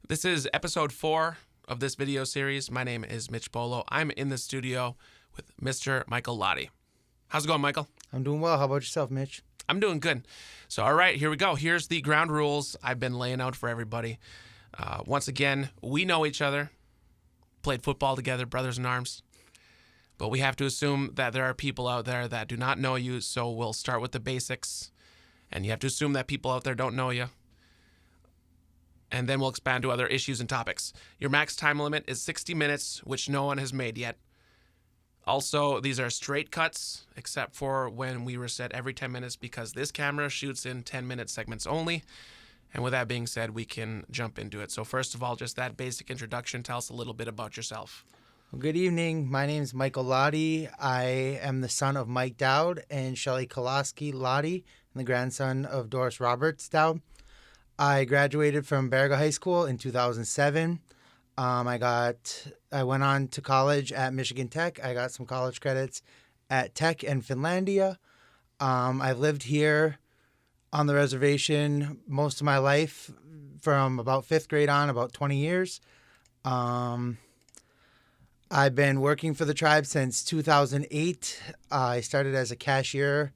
This is episode 4 of this video series. My name is Mitch Bolo. I'm in the studio with Mr. Michael Lahti. How's it going, Michael? I'm doing well. How about yourself, Mitch? I'm doing good. So, all right, here we go. Here's the ground rules I've been laying out for everybody. Once again, we know each other, played football together, brothers in arms. But we have to assume that there are people out there that do not know you, so we'll start with the basics. And you have to assume that people out there don't know you. And then we'll expand to other issues and topics. Your max time limit is 60 minutes, which no one has made yet. Also, these are straight cuts, except for when we reset every 10 minutes because this camera shoots in 10-minute segments only. And with that being said, we can jump into it. So first of all, just that basic introduction. Tell us a little bit about yourself. Well, good evening. My name is Michael Lahti. I am the son of Mike Dowd and Shelley Koloski Lahti, and the grandson of Doris Roberts Dowd. I graduated from Berga High School in 2007. I went on to college at Michigan Tech. I got some college credits at Tech in Finlandia. I've lived here on the reservation most of my life from about 5th grade on, about 20 years. I've been working for the tribe since 2008. I started as a cashier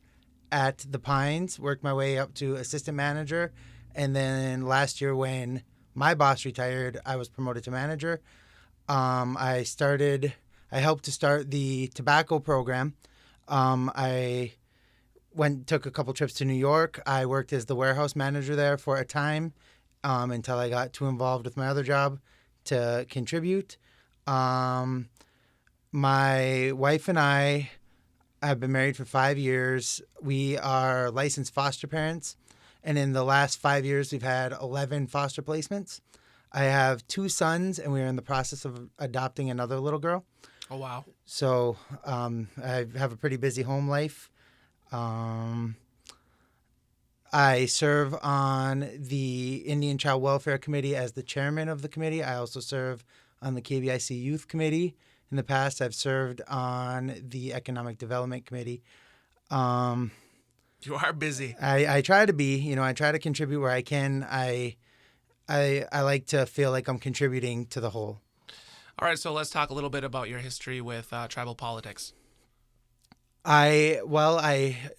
at the Pines, worked my way up to assistant manager. And then last year when my boss retired, I was promoted to manager. I helped to start the tobacco program. I took a couple trips to New York. I worked as the warehouse manager there for a time until I got too involved with my other job to contribute. My wife and I have been married for 5 years. We are licensed foster parents. And in the last 5 years, we've had 11 foster placements. I have 2 sons, and we are in the process of adopting another little girl. Oh, wow. So I have a pretty busy home life. I serve on the Indian Child Welfare Committee as the chairman of the committee. I also serve on the KBIC Youth Committee. In the past, I've served on the Economic Development Committee. You are busy. I try to be, I try to contribute where I can. I like to feel like I'm contributing to the whole. All right, so let's talk a little bit about your history with tribal politics. I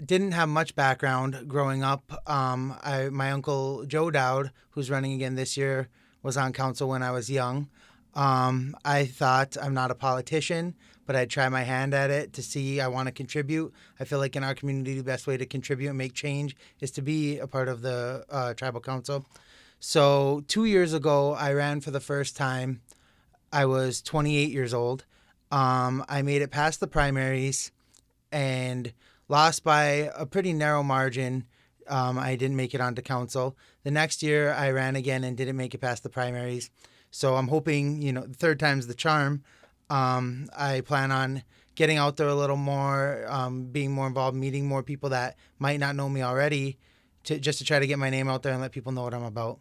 didn't have much background growing up. My uncle Joe Dowd, who's running again this year, was on council when I was young. I thought I'm not a politician, but I'd try my hand at it to see I want to contribute. I feel like in our community, the best way to contribute and make change is to be a part of the tribal council. So 2 years ago, I ran for the first time. I was 28 years old. I made it past the primaries and lost by a pretty narrow margin. I didn't make it onto council. The next year, I ran again and didn't make it past the primaries. So I'm hoping, the third time's the charm. I plan on getting out there a little more, being more involved, meeting more people that might not know me already, just to try to get my name out there and let people know what I'm about.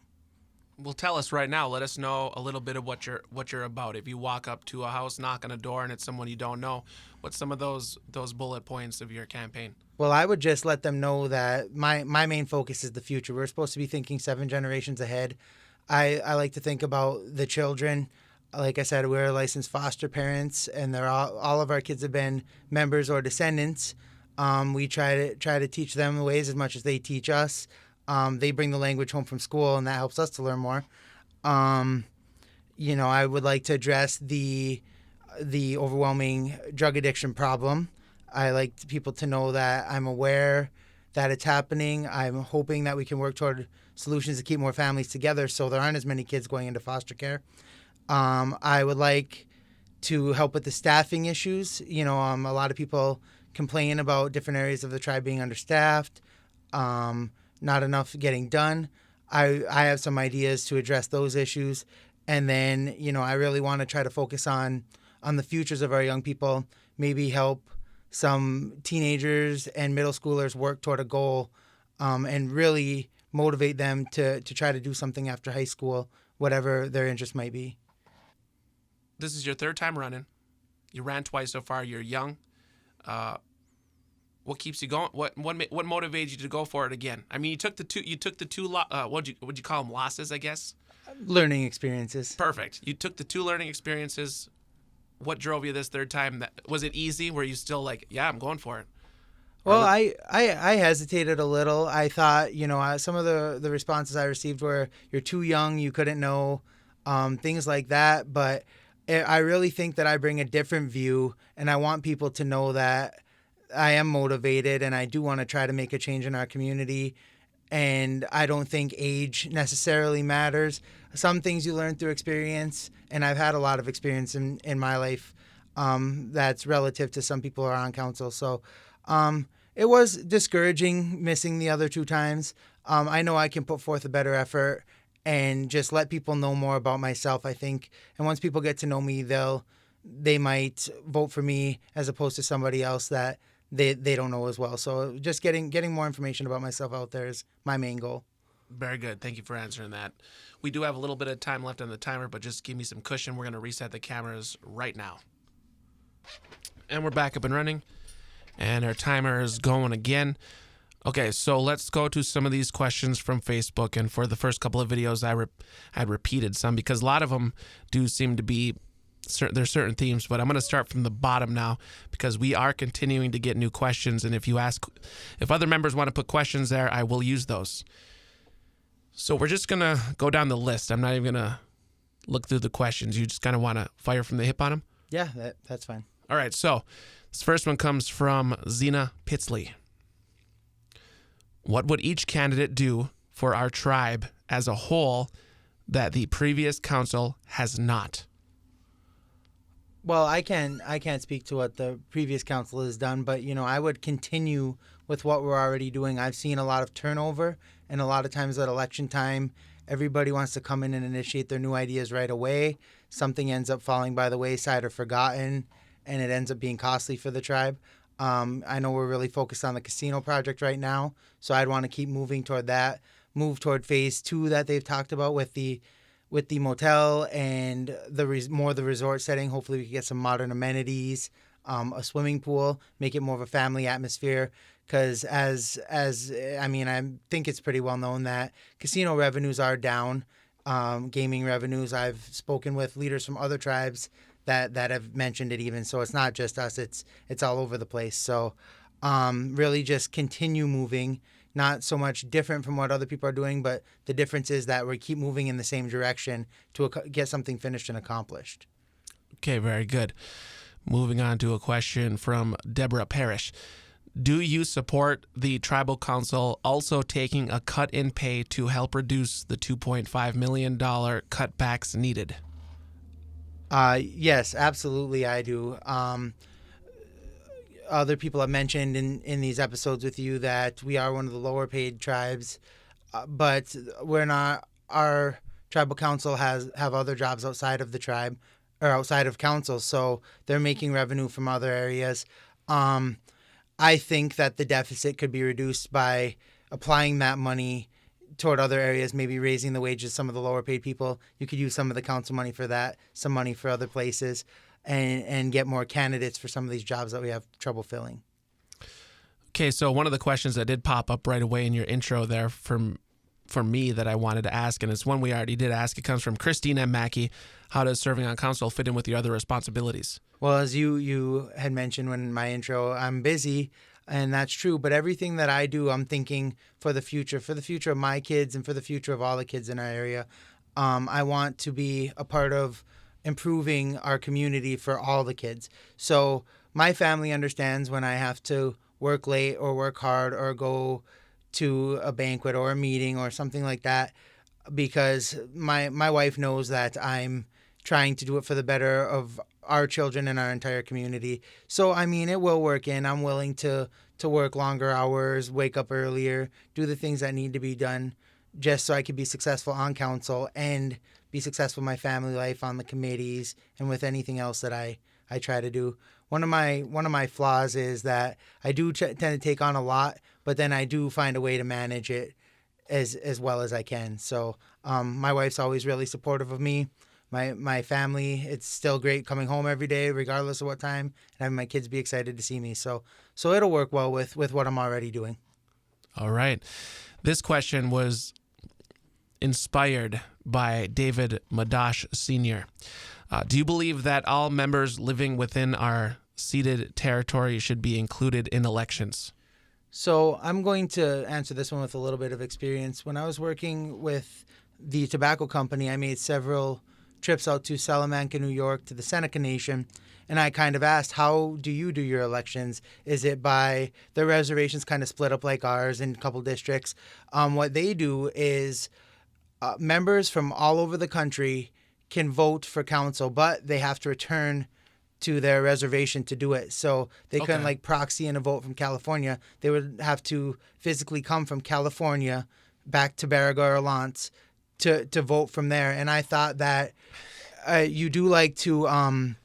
Well, tell us right now. Let us know a little bit of what you're about. If you walk up to a house, knock on a door, and it's someone you don't know, what's some of those bullet points of your campaign? Well, I would just let them know that my main focus is the future. We're supposed to be thinking 7 generations ahead. I like to think about the children. Like I said, we're licensed foster parents, and they're all of our kids have been members or descendants. We try to teach them the ways as much as they teach us. They bring the language home from school, and that helps us to learn more. I would like to address the overwhelming drug addiction problem. I like people to know that I'm aware that it's happening. I'm hoping that we can work toward solutions to keep more families together so there aren't as many kids going into foster care. I would like to help with the staffing issues. A lot of people complain about different areas of the tribe being understaffed, not enough getting done. I have some ideas to address those issues. And then, I really want to try to focus on the futures of our young people, maybe help some teenagers and middle schoolers work toward a goal and really motivate them to try to do something after high school, whatever their interest might be. This is your 3rd time running. You ran twice so far. You're young. What keeps you going? What motivates you to go for it again? I mean, you took the two. What'd you call them? Losses, I guess. Learning experiences. Perfect. You took the 2 learning experiences. What drove you this third time? Was it easy? Were you still like, yeah, I'm going for it? Well, I hesitated a little. I thought, some of the responses I received were, you're too young, you couldn't know, things like that. But I really think that I bring a different view, and I want people to know that I am motivated and I do want to try to make a change in our community. And I don't think age necessarily matters. Some things you learn through experience, and I've had a lot of experience in my life that's relative to some people who are on council. So it was discouraging missing the other 2 times. I know I can put forth a better effort and just let people know more about myself, I think. And once people get to know me, they might vote for me as opposed to somebody else that they don't know as well. So just getting more information about myself out there is my main goal. Very good. Thank you for answering that. We do have a little bit of time left on the timer, but just give me some cushion. We're going to reset the cameras right now. And we're back up and running. And our timer is going again. Okay, so let's go to some of these questions from Facebook. And for the first couple of videos, I had repeated some because a lot of them do seem to be there's certain themes. But I'm going to start from the bottom now because we are continuing to get new questions. And if other members want to put questions there, I will use those. So we're just going to go down the list. I'm not even going to look through the questions. You just kind of want to fire from the hip on them? Yeah, that's fine. All right, so this first one comes from Zena Pitsley. What would each candidate do for our tribe as a whole that the previous council has not? Well, I can't speak to what the previous council has done, but I would continue with what we're already doing. I've seen a lot of turnover, and a lot of times at election time, everybody wants to come in and initiate their new ideas right away. Something ends up falling by the wayside or forgotten, and it ends up being costly for the tribe. I know we're really focused on the casino project right now, so I'd want to keep moving toward that, move toward phase 2 that they've talked about with the motel and the resort setting. Hopefully we can get some modern amenities, a swimming pool, make it more of a family atmosphere. Because I think it's pretty well known that casino revenues are down, gaming revenues. I've spoken with leaders from other tribes that have mentioned it even. So it's not just us, it's all over the place. So really just continue moving, not so much different from what other people are doing, but the difference is that we keep moving in the same direction to get something finished and accomplished. Okay, very good. Moving on to a question from Deborah Parrish. Do you support the tribal council also taking a cut in pay to help reduce the $2.5 million cutbacks needed? Yes, absolutely I do. Other people have mentioned in these episodes with you that we are one of the lower paid tribes, but we're not. Our tribal council have other jobs outside of the tribe or outside of council, so they're making revenue from other areas. I think that the deficit could be reduced by applying that money toward other areas, maybe raising the wages of some of the lower paid people. You could use some of the council money for that, some money for other places, and get more candidates for some of these jobs that we have trouble filling. Okay, so one of the questions that did pop up right away in your intro there for me that I wanted to ask, and it's one we already did ask. It comes from Christine M. Mackey. How does serving on council fit in with your other responsibilities? Well, as you had mentioned in my intro, I'm busy, and that's true. But everything that I do, I'm thinking for the future of my kids and for the future of all the kids in our area. I want to be a part of improving our community for all the kids. So my family understands when I have to work late or work hard or go to a banquet or a meeting or something like that, because my wife knows that I'm trying to do it for the better of our children and our entire community. So, it will work in. I'm willing to work longer hours, wake up earlier, do the things that need to be done just so I can be successful on council and be successful in my family life, on the committees, and with anything else that I try to do. One of my flaws is that I do tend to take on a lot, but then I do find a way to manage it as well as I can. So my wife's always really supportive of me. My family, it's still great coming home every day, regardless of what time, and having my kids be excited to see me. So it'll work well with what I'm already doing. All right. This question was inspired by David Madash Sr. Do you believe that all members living within our ceded territory should be included in elections? So I'm going to answer this one with a little bit of experience. When I was working with the tobacco company, I made several trips out to Salamanca, New York, to the Seneca Nation, and I kind of asked, how do you do your elections? Is it by the reservations kind of split up like ours in a couple districts? What they do is members from all over the country can vote for council, but they have to return to their reservation to do it. So they couldn't like proxy in a vote from California. They would have to physically come from California back to Baraga or Lance to vote from there. And I thought that you do like to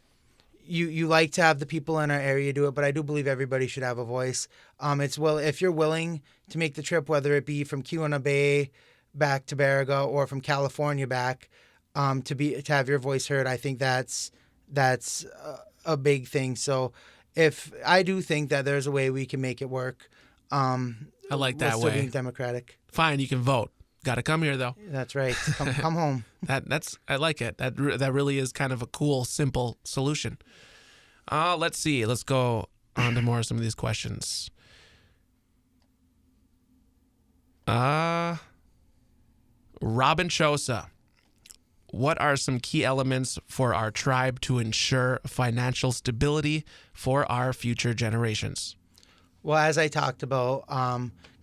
you like to have the people in our area do it, but I do believe everybody should have a voice. If you're willing to make the trip, whether it be from Keweenaw Bay back to Baraga or from California back, to have your voice heard, I think that's a big thing. So if I do think that there's a way we can make it work, I like that still way. being democratic. Fine, you can vote. Got to come here though. That's right. Come home. I like it. That really is kind of a cool, simple solution. Let's see. Let's go on to more of some of these questions. Robin Chosa. What are some key elements for our tribe to ensure financial stability for our future generations? Well, as I talked about,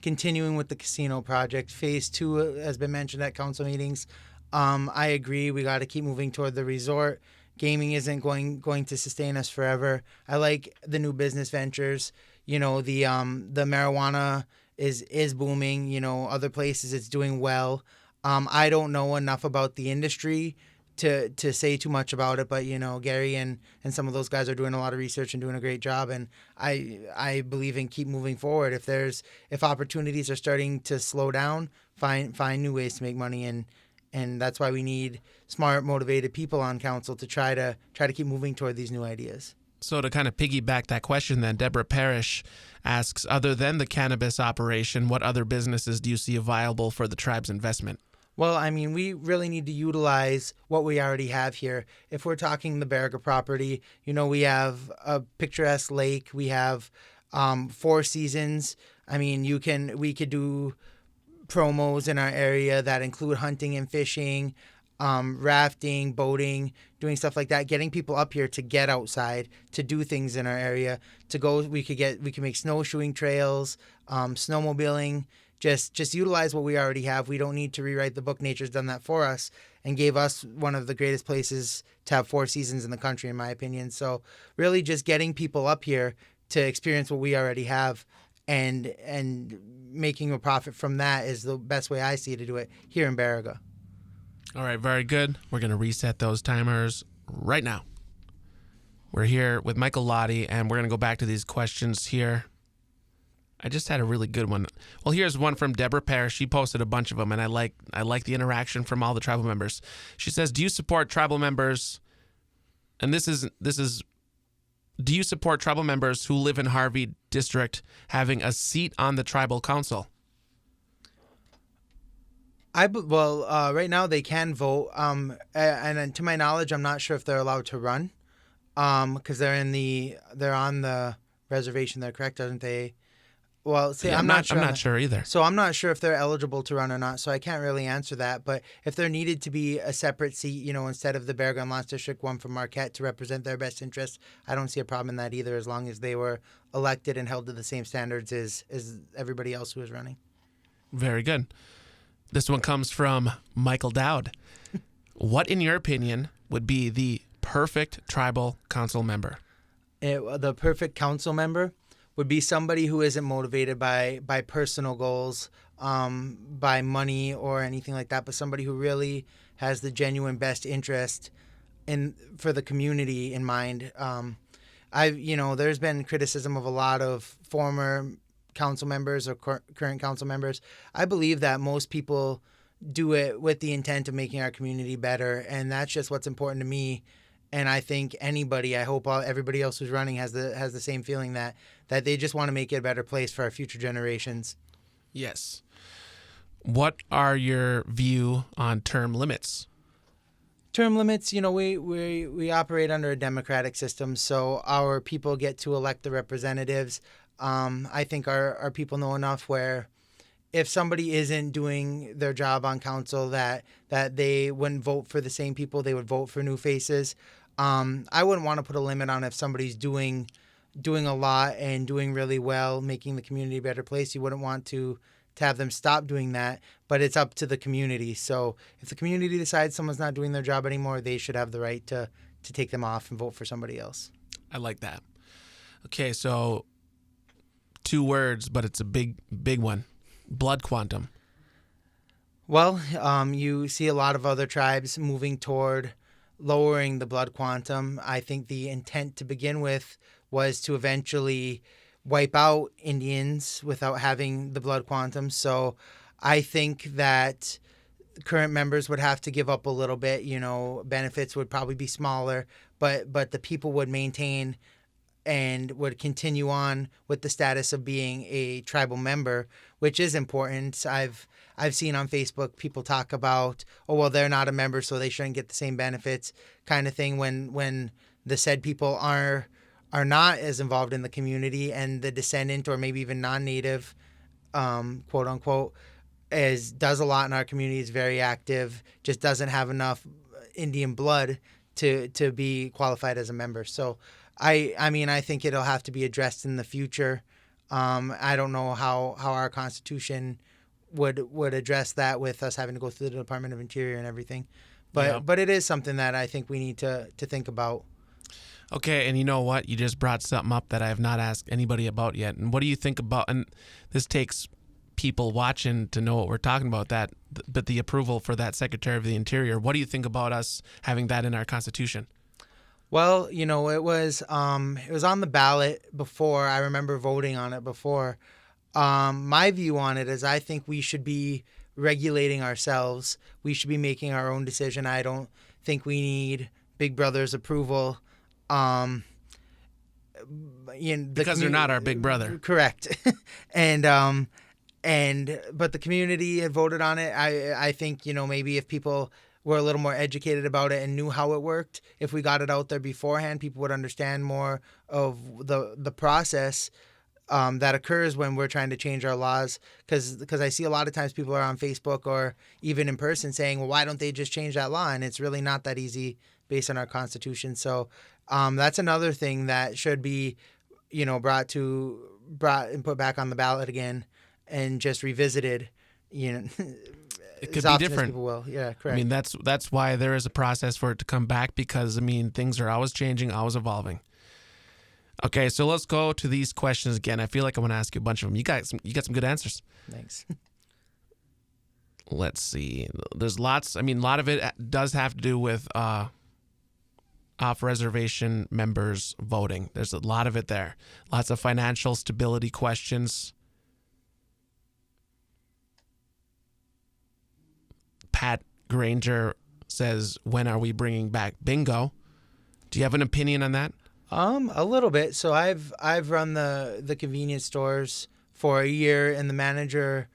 continuing with the casino project, phase 2 has been mentioned at council meetings. I agree. We got to keep moving toward the resort. Gaming isn't going to sustain us forever. I like the new business ventures. The marijuana is booming. Other places it's doing well. I don't know enough about the industry to say too much about it, but Gary and some of those guys are doing a lot of research and doing a great job, and I believe in keep moving forward. If opportunities are starting to slow down, find new ways to make money, and that's why we need smart, motivated people on council to try to keep moving toward these new ideas. So to kind of piggyback that question then, Deborah Parrish asks, other than the cannabis operation, what other businesses do you see viable for the tribe's investment? Well, I mean, we really need to utilize what we already have here. If we're talking the Baraga property, we have a picturesque lake. We have 4 seasons. I mean, we could do promos in our area that include hunting and fishing, rafting, boating, doing stuff like that, getting people up here to get outside, to do things in our area, to go. We can make snowshoeing trails, snowmobiling. Just utilize what we already have. We don't need to rewrite the book. Nature's done that for us and gave us one of the greatest places to have 4 seasons in the country, in my opinion. So really just getting people up here to experience what we already have and making a profit from that is the best way I see to do it here in Baraga. All right, very good. We're going to reset those timers right now. We're here with Michael Lahti, and we're going to go back to these questions here. I just had a really good one. Well, here's one from Deborah Parrish. She posted a bunch of them, and I like the interaction from all the tribal members. She says, "Do you support tribal members?" And this is. Do you support tribal members who live in Harvey District having a seat on the tribal council? Right now they can vote, and to my knowledge, I'm not sure if they're allowed to run, because they're on the reservation. They're correct, aren't they? Well, see, I'm not sure. I'm not sure either. So I'm not sure if they're eligible to run or not. So I can't really answer that. But if there needed to be a separate seat, instead of the Baraga and Lance District, one from Marquette to represent their best interests, I don't see a problem in that either, as long as they were elected and held to the same standards as everybody else who is running. Very good. This one comes from Michael Dowd. What, in your opinion, would be the perfect tribal council member? The perfect council member would be somebody who isn't motivated by personal goals, by money or anything like that, but somebody who really has the genuine best interest for the community in mind. There's been criticism of a lot of former council members or current council members. I believe that most people do it with the intent of making our community better, and that's just what's important to me. And I think I hope everybody else who's running has the same feeling that they just want to make it a better place for our future generations. Yes. What are your view on term limits? Term limits, we operate under a democratic system, so our people get to elect the representatives. I think our people know enough where if somebody isn't doing their job on council, that they wouldn't vote for the same people, they would vote for new faces. I wouldn't want to put a limit on if somebody's doing a lot and doing really well, making the community a better place. You wouldn't want to have them stop doing that, but it's up to the community. So if the community decides someone's not doing their job anymore, they should have the right to take them off and vote for somebody else. I like that. Okay, so 2 words, but it's a big one. Blood quantum. Well, you see a lot of other tribes moving toward lowering the blood quantum. I think the intent to begin with was to eventually wipe out Indians without having the blood quantum. So I think that current members would have to give up a little bit. Benefits would probably be smaller, but the people would maintain and would continue on with the status of being a tribal member, which is important. I've seen on Facebook people talk about, oh, well, they're not a member, so they shouldn't get the same benefits kind of thing when the said people are not as involved in the community, and the descendant or maybe even non-native, quote unquote, does a lot in our community, is very active, just doesn't have enough Indian blood to be qualified as a member. So I think it'll have to be addressed in the future. I don't know how our Constitution would address that with us having to go through the Department of Interior and everything. But it is something that I think we need to think about. Okay, and you know what? You just brought something up that I have not asked anybody about yet. And what do you think about, and this takes people watching to know what we're talking about, but the approval for that Secretary of the Interior, what do you think about us having that in our Constitution? Well, it was on the ballot before. I remember voting on it before. My view on it is I think we should be regulating ourselves. We should be making our own decision. I don't think we need Big Brother's approval. Because they're not our big brother. Correct. But the community had voted on it. I think, maybe if people were a little more educated about it and knew how it worked, if we got it out there beforehand, people would understand more of the process that occurs when we're trying to change our laws. Because I see a lot of times people are on Facebook or even in person saying, well, why don't they just change that law? And it's really not that easy based on our Constitution. So that's another thing that should be, brought and put back on the ballot again and just revisited, It could be different. People will. Yeah, correct. I mean, that's why there is a process for it to come back, because, things are always changing, always evolving. Okay, so let's go to these questions again. I feel like I want to ask you a bunch of them. You got some good answers. Thanks. Let's see. There's lots. A lot of it does have to do with off-reservation members voting. There's a lot of it there. Lots of financial stability questions. Pat Granger says, when are we bringing back bingo? Do you have an opinion on that? A little bit. So I've run the convenience stores for a year in the manager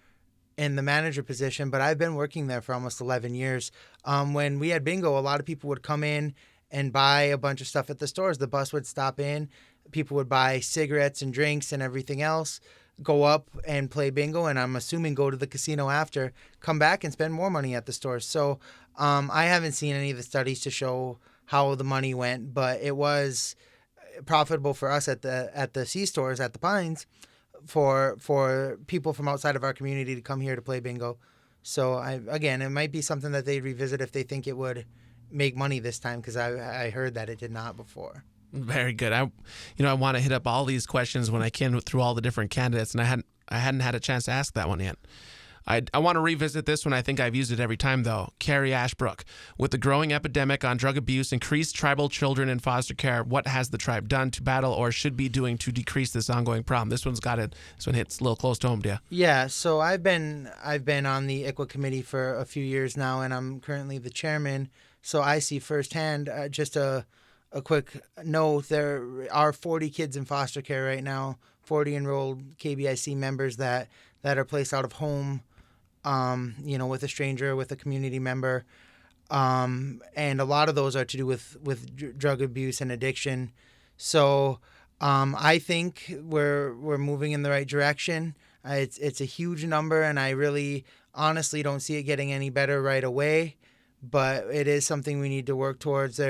position, but I've been working there for almost 11 years. When we had bingo, a lot of people would come in and buy a bunch of stuff at the stores. The bus would stop in. People would buy cigarettes and drinks and everything else, go up and play bingo, and I'm assuming go to the casino after, come back and spend more money at the stores. So I haven't seen any of the studies to show how the money went, but it was profitable for us at the C stores at the Pines for people from outside of our community to come here to play bingo. So it might be something that they'd revisit if they think it would make money this time, because I heard that it did not before. Very good. I want to hit up all these questions when I can through all the different candidates, and I hadn't had a chance to ask that one yet. I want to revisit this one. I think I've used it every time, though. Carrie Ashbrook, with the growing epidemic on drug abuse, increased tribal children in foster care, what has the tribe done to battle or should be doing to decrease this ongoing problem? This one hits a little close to home, do you? Yeah, so I've been on the ICWA committee for a few years now, and I'm currently the chairman. So I see firsthand, just a quick note, there are 40 kids in foster care right now, 40 enrolled KBIC members that are placed out of home with a stranger, with a community member. And a lot of those are to do with drug abuse and addiction. So I think we're moving in the right direction. It's a huge number, and I really honestly don't see it getting any better right away. But it is something we need to work towards.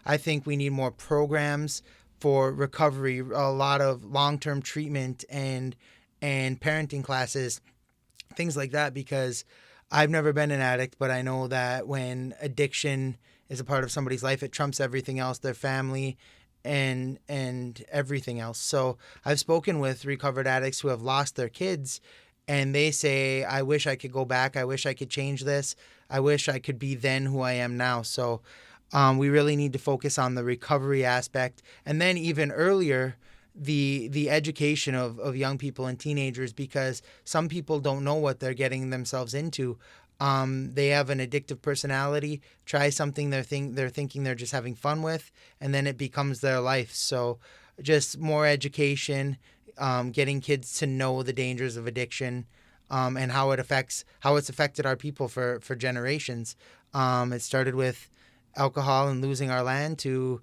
I think we need more programs for recovery, a lot of long-term treatment and parenting classes, things like that, because I've never been an addict, but I know that when addiction is a part of somebody's life, it trumps everything else, their family and everything else. So I've spoken with recovered addicts who have lost their kids, and they say, I wish I could go back. I wish I could change this. I wish I could be then who I am now. So we really need to focus on the recovery aspect. And then even earlier, the education of young people and teenagers, because some people don't know what they're getting themselves into. They have an addictive personality, try something they're thinking they're just having fun with, and then it becomes their life. So just more education, getting kids to know the dangers of addiction, and how it's affected our people for generations. It started with alcohol and losing our land to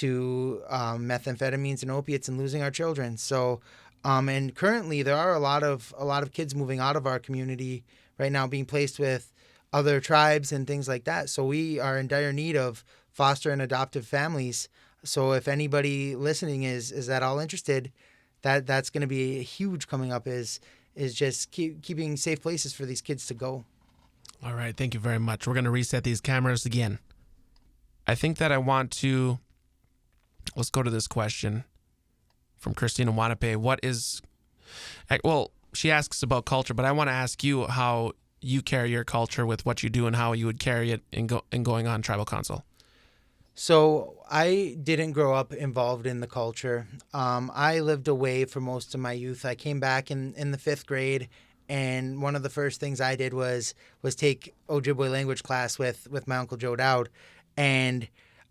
methamphetamines and opiates and losing our children. So, and currently there are a lot of kids moving out of our community right now, being placed with other tribes and things like that. So we are in dire need of foster and adoptive families. So if anybody listening is at all interested, that's going to be huge coming up. Is just keeping safe places for these kids to go. All right, thank you very much. We're going to reset these cameras again. I think that let's go to this question from Christina Wanape. She asks about culture, but I want to ask you how you carry your culture with what you do and how you would carry it in going on tribal council. So I didn't grow up involved in the culture. I lived away for most of my youth. I came back in the 5th grade, and one of the first things I did was take Ojibwe language class with my Uncle Joe Dowd. And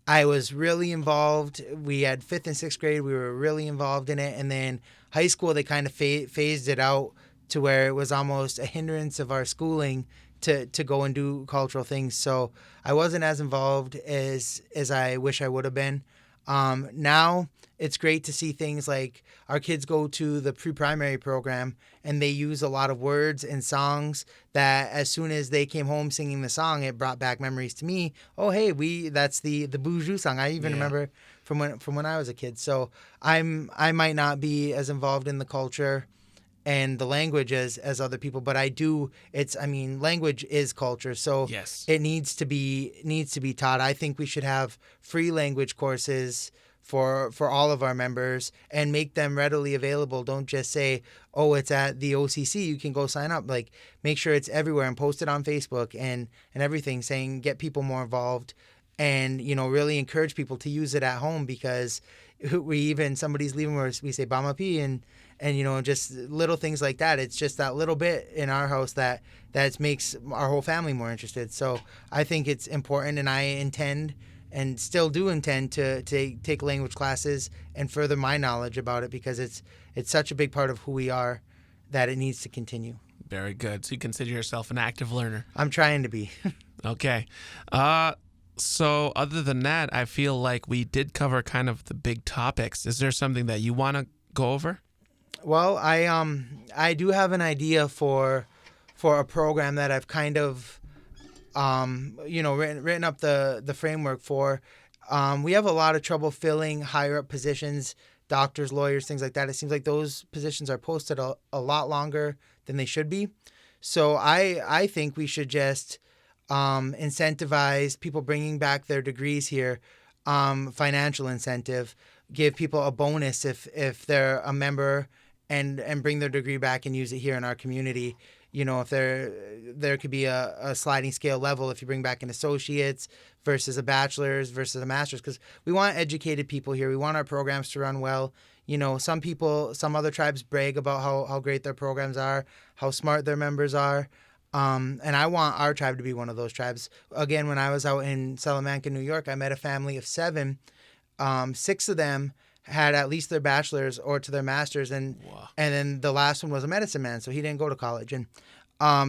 I was really involved. We had 5th and 6th grade. We were really involved in it. And then high school, they kind of phased it out to where it was almost a hindrance of our schooling to go and do cultural things. So I wasn't as involved as I wish I would have been. Now it's great to see things like our kids go to the pre-primary program and they use a lot of words and songs that as soon as they came home singing the song, it brought back memories to me. Oh, hey, that's the Boujou song. I even remember from when I was a kid. So I might not be as involved in the culture and the language as other people, but I do. Language is culture, so yes, it needs to be taught. I think we should have free language courses for all of our members and make them readily available. Don't just say, oh, it's at the OCC, you can go sign up. Like, make sure it's everywhere and post it on Facebook and everything, saying get people more involved and, really encourage people to use it at home, because somebody's leaving where we say Bamapi and just little things like that. It's just that little bit in our house that makes our whole family more interested. So I think it's important, and I intend and still do intend to take language classes and further my knowledge about it, because it's such a big part of who we are that it needs to continue. Very good. So you consider yourself an active learner? I'm trying to be. Okay. So other than that, I feel like we did cover kind of the big topics. Is there something that you want to go over? Well, I do have an idea for a program that I've kind of written up the framework for. We have a lot of trouble filling higher up positions, doctors, lawyers, things like that. It seems like those positions are posted a lot longer than they should be. So I think we should just incentivize people bringing back their degrees here, financial incentive, give people a bonus if they're a member and bring their degree back and use it here in our community. If there could be a sliding scale level if you bring back an associate's versus a bachelor's versus a master's, because we want educated people here. We want our programs to run well. Some other tribes brag about how great their programs are, how smart their members are. And I want our tribe to be one of those tribes. Again, when I was out in Salamanca, New York, I met a family of 7. 6 of them had at least their bachelor's or to their master's, and then the last one was a medicine man, so he didn't go to college. And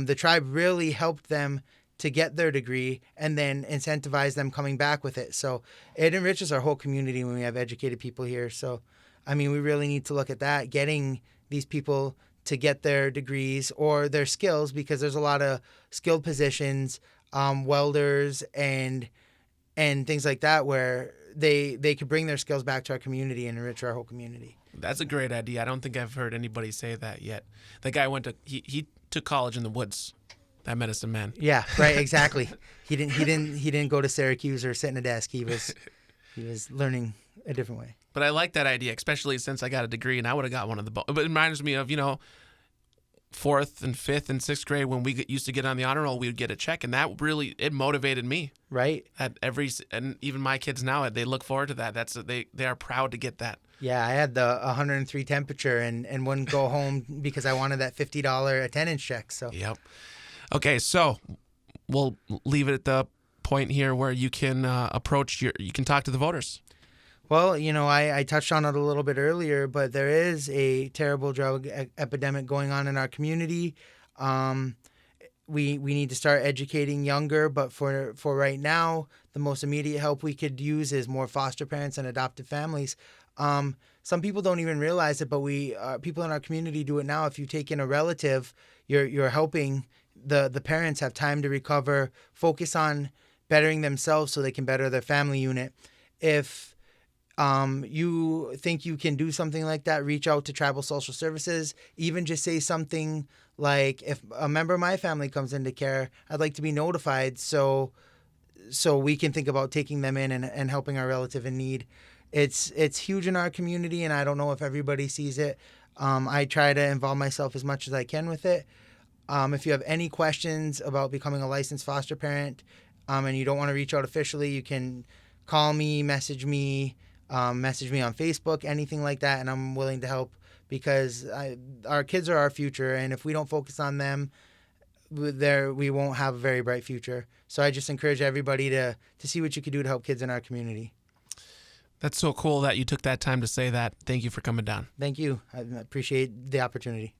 the tribe really helped them to get their degree and then incentivize them coming back with it. So it enriches our whole community when we have educated people here. So, I mean, we really need to look at that, getting these people to get their degrees or their skills, because there's a lot of skilled positions, welders and things like that, where they could bring their skills back to our community and enrich our whole community. That's a great idea. I don't think I've heard anybody say that yet. The guy he took college in the woods. That medicine man. Yeah, right, exactly. He didn't go to Syracuse or sit in a desk. He was learning a different way. But I like that idea, especially since I got a degree and I would have got one of the. But it reminds me of 4th and 5th and 6th grade when we used to get on the honor roll, we would get a check, and that really it motivated me. Right. And even my kids now, they look forward to that. They are proud to get that. Yeah, I had the 103 temperature and wouldn't go home because I wanted that $50 attendance check. So. Yep. Okay, so we'll leave it at the point here where you can you can talk to the voters. Well, I touched on it a little bit earlier, but there is a terrible drug epidemic going on in our community. We need to start educating younger, but for right now, the most immediate help we could use is more foster parents and adoptive families. Some people don't even realize it, but people in our community do it now. If you take in a relative, you're helping the parents have time to recover, focus on bettering themselves so they can better their family unit. If you think you can do something like that, reach out to Tribal Social Services. Even just say something like, if a member of my family comes into care, I'd like to be notified so we can think about taking them in and helping our relative in need. It's huge in our community, and I don't know if everybody sees it. I try to involve myself as much as I can with it. If you have any questions about becoming a licensed foster parent and you don't want to reach out officially, you can call me, message me on Facebook, anything like that, and I'm willing to help, because our kids are our future, and if we don't focus on them, we won't have a very bright future. So I just encourage everybody to see what you can do to help kids in our community. That's so cool that you took that time to say that. Thank you for coming down. Thank you. I appreciate the opportunity.